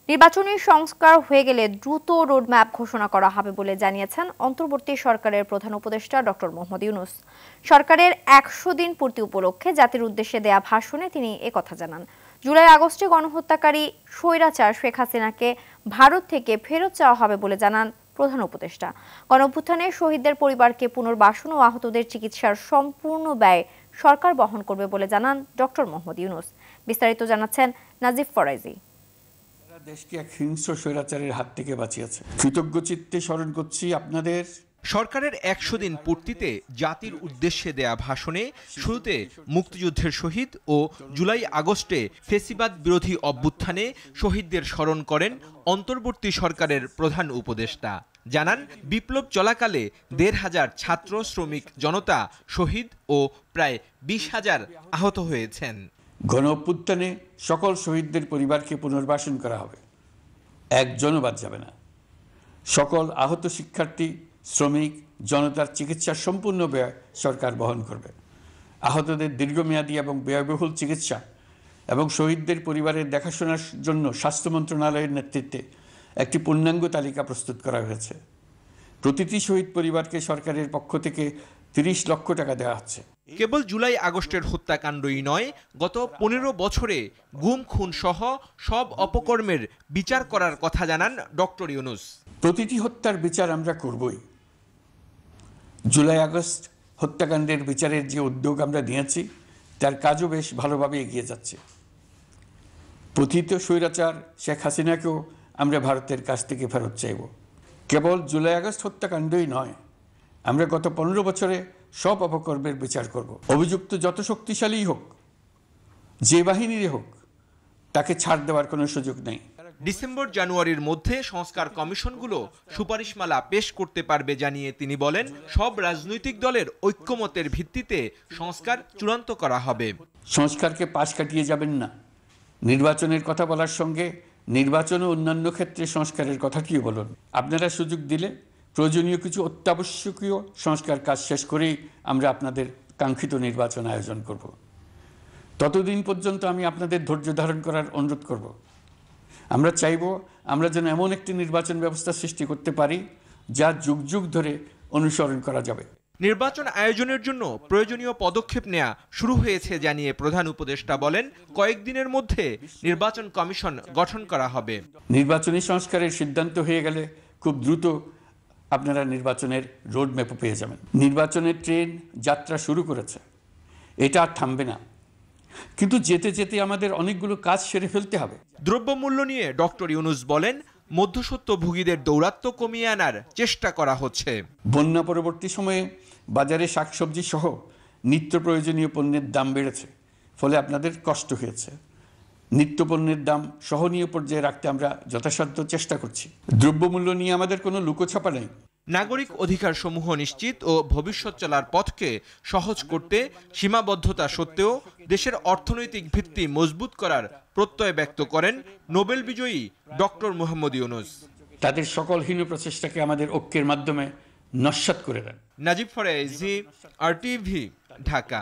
নির্বাচনী সংস্কার হয়ে গেলে দ্রুত রোডম্যাপ ঘোষণা করা হবে বলে জানিয়েছেন অন্তর্বর্তী সরকারের প্রধান উপদেষ্টা ডক্টর মোহাম্মদ ইউনূস। সরকারের ১০০ দিন পূর্তি উপলক্ষে জাতির উদ্দেশ্যে দেয়া ভাষণে তিনি একথা জানান। জুলাই আগস্টে গণহত্যাকারী স্বৈরাচার শেখ হাসিনাকে ভারত থেকে ফেরত চাওয়া হবে বলে জানান প্রধান উপদেষ্টা। গণঅভ্যুত্থানে শহীদদের পরিবারকে পুনর্বাসন ও আহতদের চিকিৎসার সম্পূর্ণ ব্যয় সরকার বহন করবে বলে জানান ডক্টর মোহাম্মদ ইউনূস। বিস্তারিত জানাচ্ছেন নাজিফ ফরাইজি। দেশকে এক হিংস্র স্বৈরাচারের হাত থেকে বাঁচিয়েছে। কৃতজ্ঞ চিত্তে স্মরণ করছি আপনাদের। সরকারের ১০০ দিন পূর্তিতে জাতির উদ্দেশ্যে দেয়া ভাষণে শুরুতে মুক্তিযুদ্ধের শহীদ ও জুলাই আগস্টে ফ্যাসিবাদ বিরোধী অভ্যুত্থানে শহীদদের স্মরণ করেন অন্তর্বর্তী সরকারের প্রধান উপদেষ্টা। জানান, বিপ্লব চলাকালে ১৫০০ ছাত্র শ্রমিক জনতা শহীদ ও প্রায় ২০,০০০ আহত হয়েছেন। গণঅভ্যুত্থানে সকল শহীদদের পরিবারকে পুনর্বাসন করা হবে, একজনও বাদ যাবে না। সকল আহত শিক্ষার্থী শ্রমিক জনতার চিকিৎসার সম্পূর্ণ ব্যয় সরকার বহন করবে। আহতদের দীর্ঘমেয়াদী এবং ব্যয়বহুল চিকিৎসা এবং শহীদদের পরিবারের দেখাশোনার জন্য স্বাস্থ্য মন্ত্রণালয়ের নেতৃত্বে একটি পূর্ণাঙ্গ তালিকা প্রস্তুত করা হয়েছে। প্রতিটি শহীদ পরিবারকে সরকারের পক্ষ থেকে ৩০ লক্ষ টাকা দেওয়া হচ্ছে। কেবল জুলাই আগস্টের হত্যাকাণ্ডই নয়, গত ১৫ বছরে গুম খুন সহ সব অপকর্মের বিচার করার কথা জানান ডক্টর ইউনূস। প্রতিটি হত্যার বিচার আমরা করবই। জুলাই আগস্ট হত্যাকাণ্ডের বিচারের যে উদ্যোগ আমরা নিয়েছি তার কাজও বেশ ভালোভাবে এগিয়ে যাচ্ছে। পতিত স্বৈরাচার শেখ হাসিনাকেও আমরা ভারতের কাছ থেকে ফেরত চাইব। কেবল জুলাই আগস্ট হত্যাকাণ্ডই নয়, আমরা গত ১৫ বছরে সব অপকর্মের বিচার করব। অভিযুক্ত যত শক্তিশালী হোক, যে বাহিনীরই হোক, তাকে ছাড় দেওয়ার কোনো সুযোগ নেই। ডিসেম্বর জানুয়ারির মধ্যে সংস্কার কমিশনগুলো সুপারিশমালা পেশ করতে পারবে জানিয়ে তিনি বলেন, সব রাজনৈতিক দলের ঐক্যমতের ভিত্তিতে সংস্কার চূড়ান্ত করা হবে। সংস্কারকে পাশ কাটিয়ে যাবেন না। নির্বাচনের কথা বলার সঙ্গে নির্বাচন ও অন্যান্য ক্ষেত্রে সংস্কারের কথাটিও বলুন। আপনারা সুযোগ দিলে প্রয়োজনীয় কিছু অত্যাবশ্যকীয় সংস্কার কাজ শেষ করেই আমরা আপনাদের কাঙ্ক্ষিত নির্বাচন আয়োজন করব। ততদিন পর্যন্ত আমি আপনাদের ধৈর্য ধারণ করার অনুরোধ করব। আমরা চাইব আমরা যেন এমন একটি নির্বাচন ব্যবস্থা সৃষ্টি করতে পারি যা যুগ যুগ ধরে অনুসরণ করা যাবে। নির্বাচন আয়োজনের জন্য প্রয়োজনীয় পদক্ষেপ নেওয়া শুরু হয়েছে জানিয়ে প্রধান উপদেষ্টা বলেন, কয়েকদিনের মধ্যে নির্বাচন কমিশন গঠন করা হবে। নির্বাচনী সংস্কারের সিদ্ধান্ত হয়ে গেলে খুব দ্রুত আপনারা নির্বাচনের রোডম্যাপও পেয়ে যাবেন। নির্বাচনের ট্রেন যাত্রা শুরু করেছে, এটা আর থামবে না, কিন্তু যেতে যেতে আমাদের অনেকগুলো কাজ সেরে ফেলতে হবে। দ্রব্যমূল্য নিয়ে ডক্টর ইউনূস বলেন, মধ্যস্বত্বভোগীদের দৌরাত্ম্য কমিয়ে আনার চেষ্টা করা হচ্ছে। বন্যা পরবর্তী সময়ে বাজারে শাকসবজি সহ নিত্য প্রয়োজনীয় পণ্যের দাম বেড়েছে, ফলে আপনাদের কষ্ট হয়েছে। নিত্য পণ্যের দাম সহনীয় পর্যায়ে রাখতে আমরা যথাসাধ্য চেষ্টা করছি। দ্রব্যমূল্য নিয়ে আমাদের কোনো লুকোছাপা নেই। নাগরিক অধিকার সমূহ নিশ্চিত ও ভবিষ্যৎ চলার পথকে সহজ করতে সীমাবদ্ধতা সত্ত্বেও দেশের অর্থনৈতিক ভিত্তি মজবুত করার প্রত্যয় ব্যক্ত করেন নোবেল বিজয়ী ডক্টর মোহাম্মদ ইউনূস। তাদের সকল হীন প্রচেষ্টাকে আমাদের ঐক্যের মাধ্যমে নস্যাৎ করে দেন। নাজিব ফরাইজি, RTV, ঢাকা।